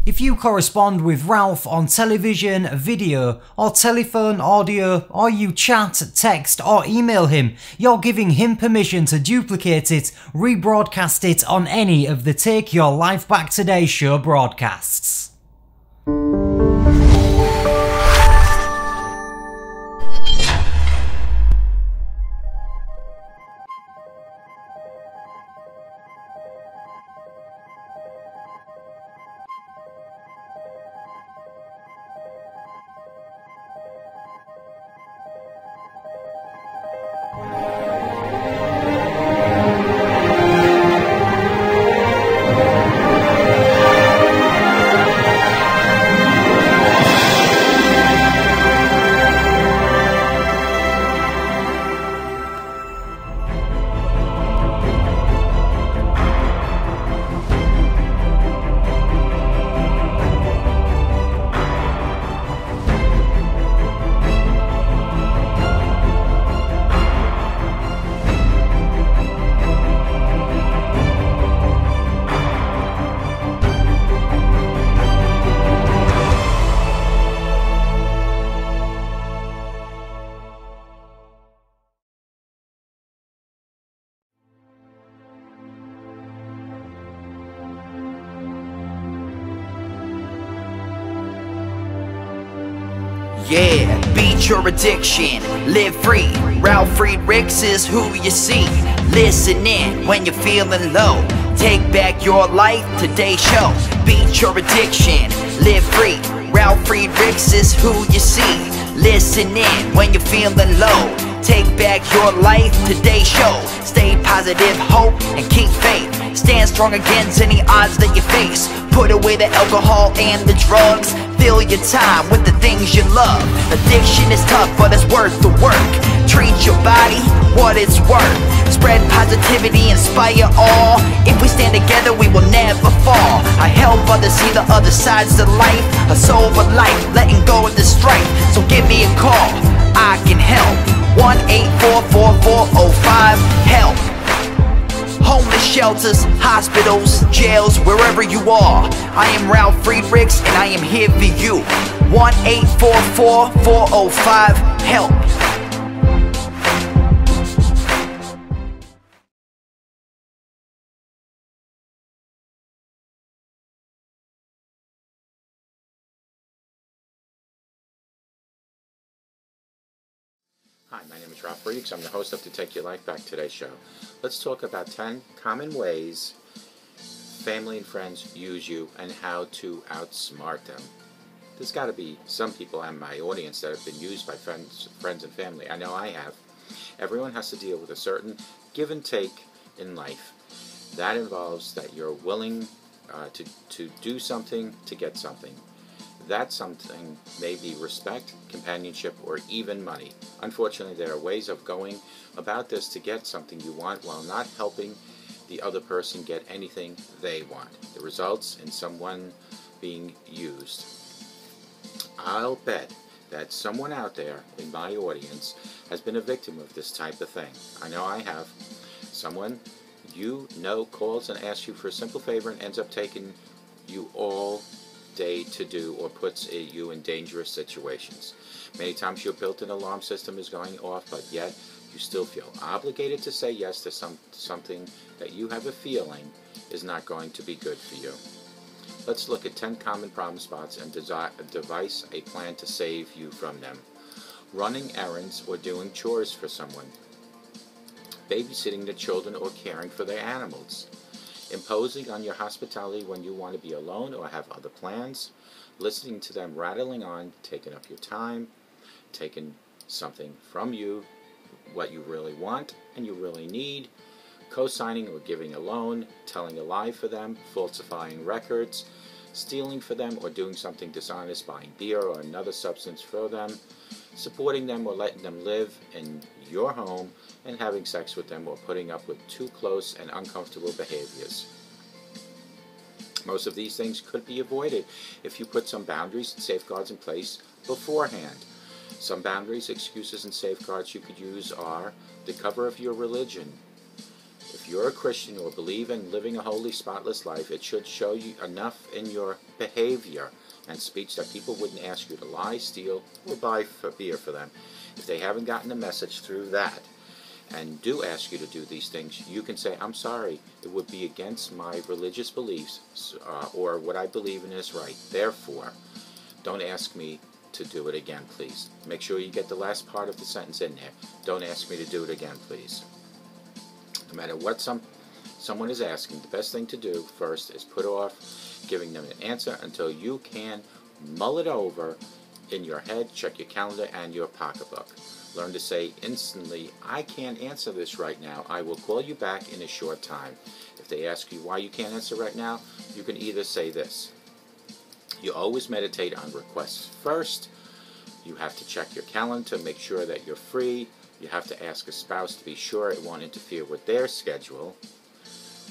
If you correspond with Ralf on television, video, or telephone, audio, or you chat, text, or email him, you're giving him permission to duplicate it, rebroadcast it on any of the Take Your Life Back Today show broadcasts. Yeah, beat your addiction, live free. Ralf Friedrichs is who you see. Listen in when you're feeling low. Take back your life, today's show. Beat your addiction, live free. Ralf Friedrichs is who you see. Listen in when you're feeling low. Take back your life, today's show. Stay positive, hope, and keep faith. Stand strong against any odds that you face. Put away the alcohol and the drugs. Fill your time with the things you love. Addiction is tough, but it's worth the work. Treat your body what it's worth. Spread positivity, inspire all. If we stand together, we will never fall. I help others see the other sides to life. A sober life, letting go of the strife. So give me a call, I can help. 1-844-4405-HELP. Homeless shelters, hospitals, jails, wherever you are. I am Ralf Friedrichs and I am here for you. 1-844-405-HELP. Hi, my name is Ralf Friedrichs. I'm the host of the Take Your Life Back Today show. Let's talk about 10 common ways family and friends use you and how to outsmart them. There's got to be some people in my audience that have been used by friends and family. I know I have. Everyone has to deal with a certain give and take in life. That involves that you're willing to do something to get something. That something may be respect, companionship, or even money. Unfortunately, there are ways of going about this to get something you want while not helping the other person get anything they want. The results in someone being used. I'll bet that someone out there in my audience has been a victim of this type of thing. I know I have. Someone you know calls and asks you for a simple favor and ends up taking you all day to do or puts you in dangerous situations. Many times your built-in alarm system is going off, but yet you still feel obligated to say yes to something that you have a feeling is not going to be good for you. Let's look at 10 common problem spots and devise a plan to save you from them. Running errands or doing chores for someone. Babysitting the children or caring for their animals. Imposing on your hospitality when you want to be alone or have other plans. Listening to them rattling on, taking up your time. Taking something from you, what you really want and you really need. Co-signing or giving a loan. Telling a lie for them. Falsifying records. Stealing for them or doing something dishonest, buying beer or another substance for them. Supporting them or letting them live in your home and having sex with them or putting up with too close and uncomfortable behaviors. Most of these things could be avoided if you put some boundaries and safeguards in place beforehand. Some boundaries, excuses, and safeguards you could use are the cover of your religion. If you're a Christian or believe in living a holy, spotless life, it should show you enough in your behavior and speech that people wouldn't ask you to lie, steal, or buy beer for them. If they haven't gotten the message through that and do ask you to do these things, you can say, I'm sorry, it would be against my religious beliefs or what I believe in is right. Therefore, don't ask me to do it again, please. Make sure you get the last part of the sentence in there. Don't ask me to do it again, please. No matter what someone is asking, the best thing to do first is put off giving them an answer until you can mull it over in your head, check your calendar and your pocketbook. Learn to say instantly, I can't answer this right now. I will call you back in a short time. If they ask you why you can't answer right now, you can either say this. You always meditate on requests first. You have to check your calendar to make sure that you're free. You have to ask a spouse to be sure it won't interfere with their schedule.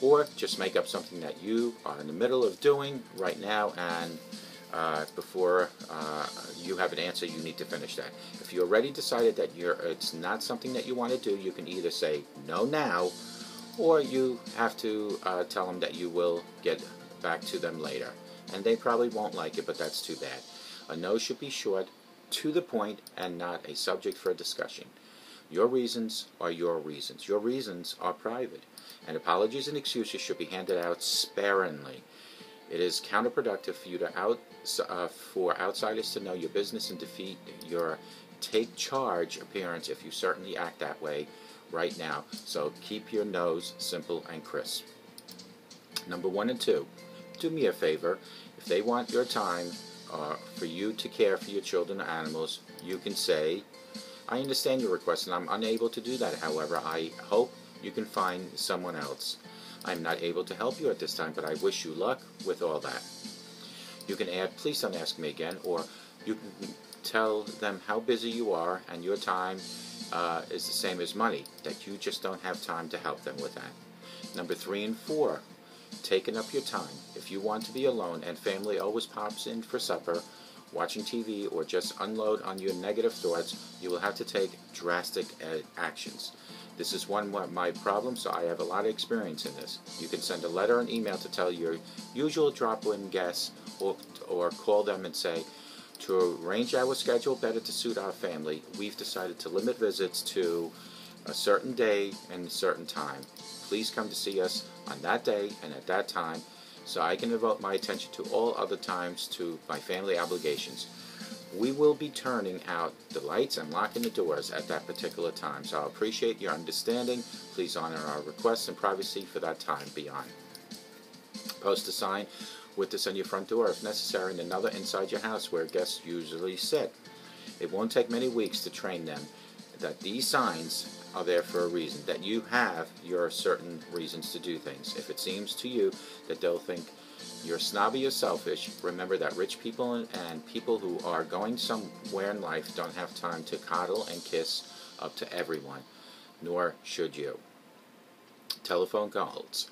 Or just make up something that you are in the middle of doing right now, and before you have an answer, you need to finish that. If you already decided that it's not something that you want to do, you can either say no now, or you have to tell them that you will get back to them later. And they probably won't like it, but that's too bad. A no should be short, to the point, and not a subject for discussion. Your reasons are your reasons. Your reasons are private. And apologies and excuses should be handed out sparingly. It is counterproductive for you for outsiders to know your business and defeat your take charge appearance if you certainly act that way right now. So keep your no's simple and crisp. Number 1 and 2. Do me a favor. If they want your time for you to care for your children or animals, you can say, I understand your request and I'm unable to do that. However, I hope you can find someone else. I'm not able to help you at this time, but I wish you luck with all that. You can add, please don't ask me again, or you can tell them how busy you are and your time is the same as money, that you just don't have time to help them with that. Number 3 and 4. Taking up your time. If you want to be alone and family always pops in for supper, watching TV, or just unload on your negative thoughts, you will have to take drastic actions. This is one of my problems, so I have a lot of experience in this. You can send a letter or an email to tell your usual drop-in guests, or call them and say, to arrange our schedule better to suit our family, we've decided to limit visits to a certain day and a certain time. Please come to see us on that day and at that time, so I can devote my attention to all other times to my family obligations. We will be turning out the lights and locking the doors at that particular time, so I appreciate your understanding. Please honor our requests and privacy for that time beyond. Post a sign with this on your front door, if necessary, and another inside your house where guests usually sit. It won't take many weeks to train them that these signs are there for a reason, that you have your certain reasons to do things. If it seems to you that they'll think you're snobby or selfish, remember that rich people and people who are going somewhere in life don't have time to coddle and kiss up to everyone, nor should you. Telephone calls.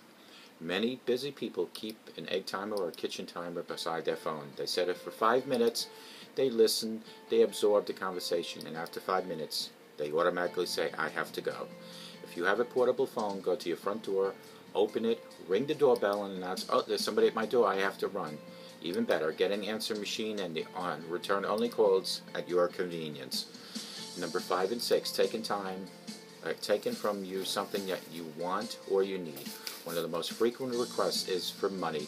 Many busy people keep an egg timer or a kitchen timer beside their phone. They set it for 5 minutes, they listen, they absorb the conversation, and after 5 minutes, they automatically say, I have to go. If you have a portable phone, go to your front door, open it, ring the doorbell, and announce, oh, there's somebody at my door, I have to run. Even better, get an answer machine and return only calls at your convenience. Number 5 and 6, taken from you something that you want or you need. One of the most frequent requests is for money,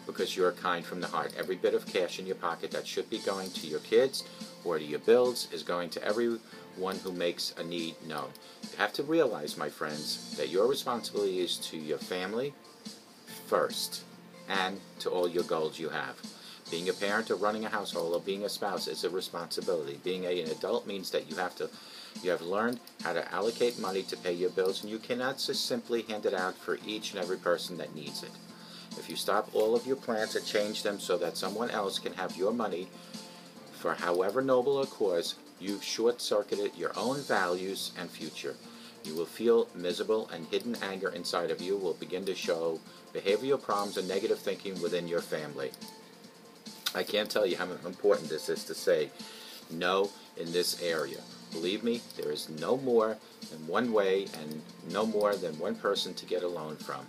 because you're kind from the heart. Every bit of cash in your pocket that should be going to your kids or to your bills is going to everyone who makes a need known. You have to realize, my friends, that your responsibility is to your family first and to all your goals you have. Being a parent or running a household or being a spouse is a responsibility. Being an adult means that you have learned how to allocate money to pay your bills, and you cannot just simply hand it out for each and every person that needs it. If you stop all of your plans and change them so that someone else can have your money for however noble a cause, you've short-circuited your own values and future. You will feel miserable, and hidden anger inside of you will begin to show behavioral problems and negative thinking within your family. I can't tell you how important this is to say no in this area. Believe me, there is no more than one way and no more than one person to get a loan from.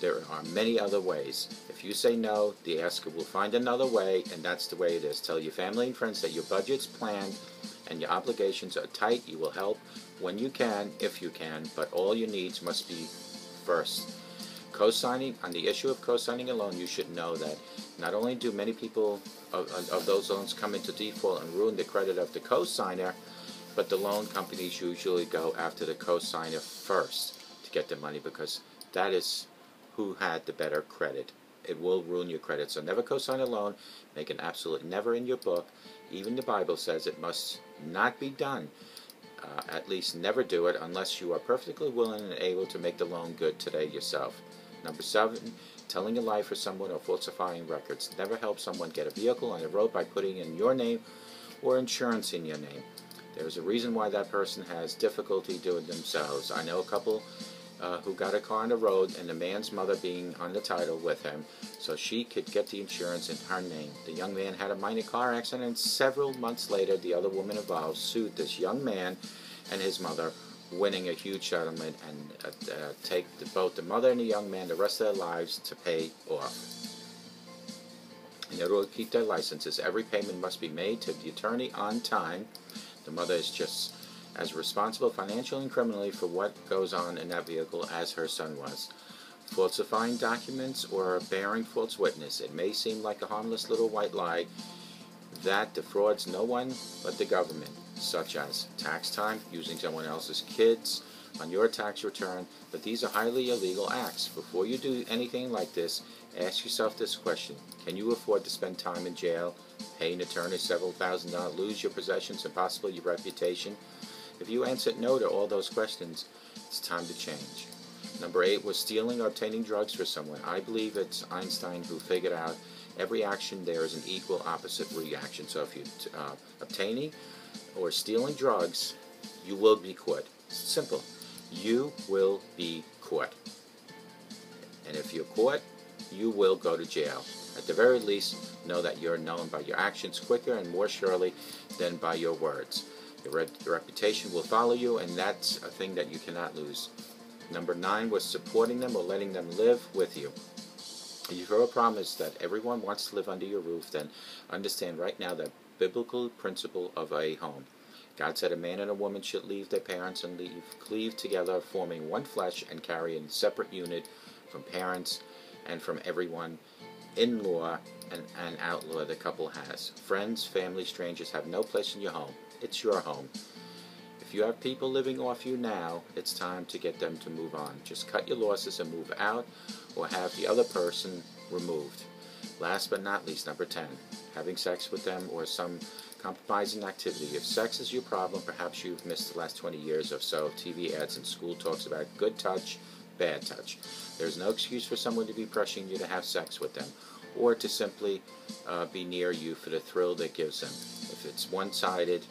There are many other ways. If you say no, the asker will find another way, and that's the way it is. Tell your family and friends that your budget's planned and your obligations are tight. You will help when you can, if you can, but all your needs must be first. Co-signing, on the issue of co-signing a loan, you should know that not only do many people of those loans come into default and ruin the credit of the co-signer, but the loan companies usually go after the co-signer first to get the money, because that is who had the better credit. It will ruin your credit. So never co-sign a loan. Make an absolute never in your book. Even the Bible says it must not be done. At least never do it unless you are perfectly willing and able to make the loan good today yourself. Number 7, telling a lie for someone or falsifying records. Never help someone get a vehicle on the road by putting in your name or insurance in your name. There's a reason why that person has difficulty doing it themselves. I know a couple who got a car on the road, and the man's mother being on the title with him so she could get the insurance in her name. The young man had a minor car accident, and several months later the other woman involved sued this young man and his mother, winning a huge settlement, and take both the mother and the young man the rest of their lives to pay off. In order to keep their licenses, every payment must be made to the attorney on time. The mother is just as responsible financially and criminally for what goes on in that vehicle as her son was. Falsifying documents or bearing false witness. It may seem like a harmless little white lie that defrauds no one but the government, such as tax time, using someone else's kids on your tax return, but these are highly illegal acts. Before you do anything like this, ask yourself this question: can you afford to spend time in jail, pay an attorney several $1,000s, lose your possessions, and possibly your reputation? If you answered no to all those questions, it's time to change. Number 8 was stealing or obtaining drugs for someone. I believe it's Einstein who figured out every action there is an equal opposite reaction. So if you're obtaining or stealing drugs, you will be caught. Simple. You will be caught. And if you're caught, you will go to jail. At the very least, know that you're known by your actions quicker and more surely than by your words. Your reputation will follow you, and that's a thing that you cannot lose. Number 9 was supporting them or letting them live with you. If you've heard a promise that everyone wants to live under your roof, then understand right now that biblical principle of a home. God said a man and a woman should leave their parents and cleave together, forming one flesh, and carry a separate unit from parents and from everyone in-law and outlaw the couple has. Friends, family, strangers have no place in your home. It's your home. If you have people living off you now, it's time to get them to move on. Just cut your losses and move out, or have the other person removed. Last but not least, number 10, having sex with them or some compromising activity. If sex is your problem, perhaps you've missed the last 20 years or so of TV ads and school talks about good touch, bad touch. There's no excuse for someone to be pressuring you to have sex with them, or to simply be near you for the thrill that gives them. If it's one-sided,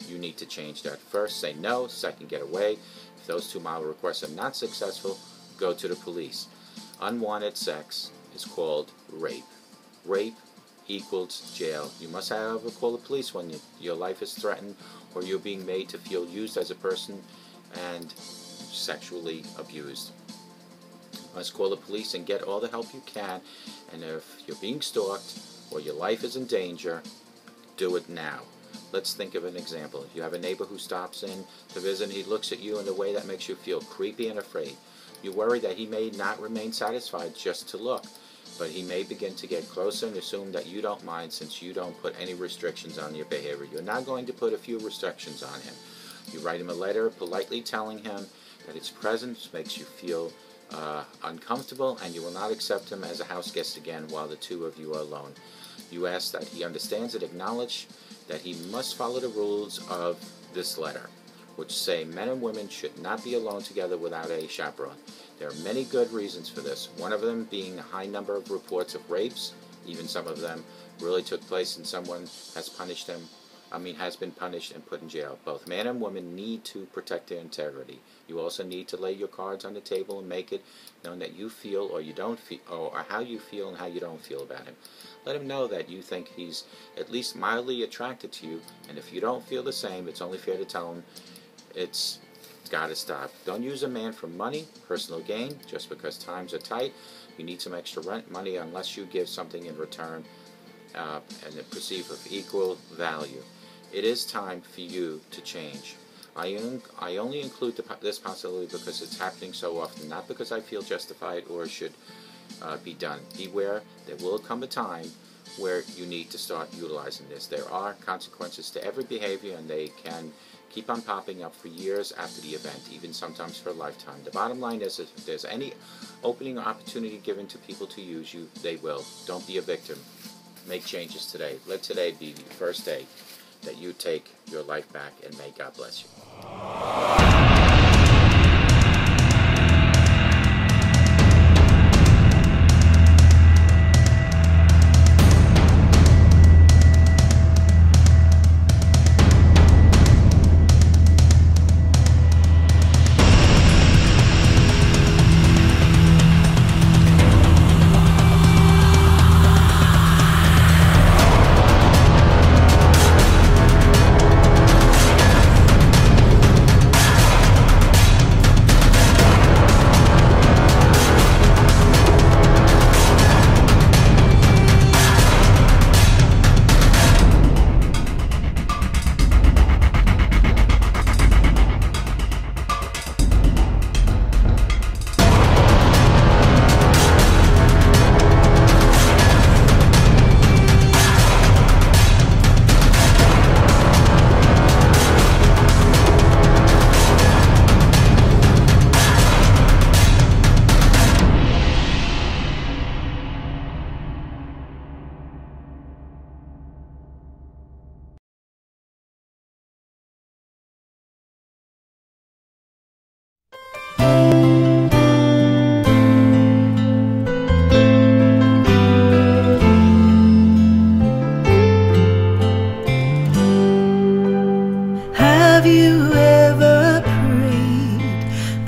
you need to change that. First, say no. Second, get away. If those 2 mild requests are not successful, go to the police. Unwanted sex is called rape. Rape equals jail. You must call the police when your life is threatened or you're being made to feel used as a person and sexually abused. You must call the police and get all the help you can, and if you're being stalked or your life is in danger, do it now. Let's think of an example. If you have a neighbor who stops in to visit and he looks at you in a way that makes you feel creepy and afraid, you worry that he may not remain satisfied just to look, but he may begin to get closer and assume that you don't mind since you don't put any restrictions on your behavior. You're not going to put a few restrictions on him. You write him a letter politely telling him that his presence makes you feel uncomfortable, and you will not accept him as a house guest again while the two of you are alone. You ask that he understands and acknowledge that he must follow the rules of this letter, which say men and women should not be alone together without a chaperone. There are many good reasons for this, one of them being a high number of reports of rapes. Even some of them really took place and someone has punished them has been punished and put in jail. Both man and woman need to protect their integrity. You also need to lay your cards on the table and make it known that you feel or you don't feel, or how you feel and how you don't feel about him. Let him know that you think he's at least mildly attracted to you, and if you don't feel the same, it's only fair to tell him it's got to stop. Don't use a man for money, personal gain, just because times are tight. You need some extra rent money unless you give something in return and perceive of equal value. It is time for you to change. I only include this possibility because it's happening so often, not because I feel justified or should be done. Beware, there will come a time where you need to start utilizing this. There are consequences to every behavior, and they can keep on popping up for years after the event, even sometimes for a lifetime. The bottom line is, if there's any opening or opportunity given to people to use you, they will. Don't be a victim. Make changes today. Let today be the first day that you take your life back, and may God bless you.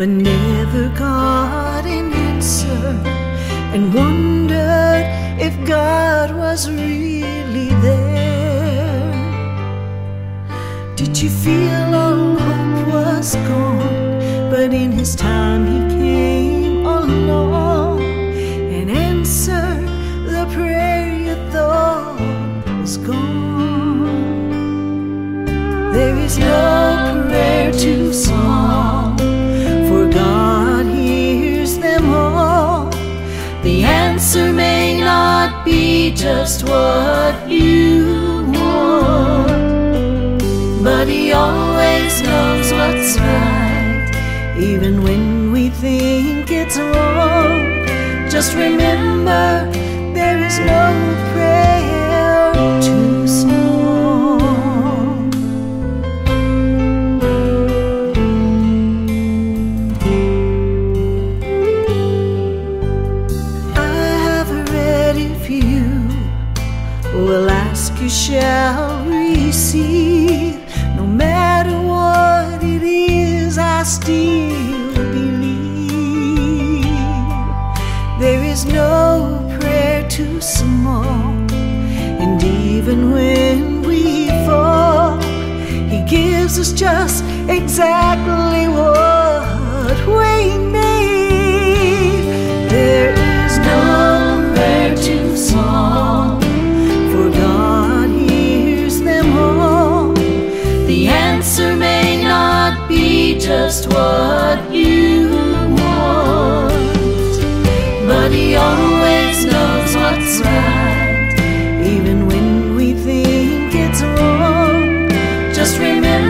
but never got an answer, and wondered if God was really there. Did you feel all hope was gone, but in His time He came along and answered the prayer you thought was gone? There is no prayer too small, for God hears them all. The answer may not be just what you want, but He always knows what's right, even when we think it's wrong. Just remember, there is no prayer too small. Will ask, you shall receive. No matter what it is, I still believe. There is no prayer too small, and even when we fall, He gives us just exactly what we need. There is no prayer too small, God hears them all. The answer may not be just what you want, but He always knows what's right, even when we think it's wrong. Just remember,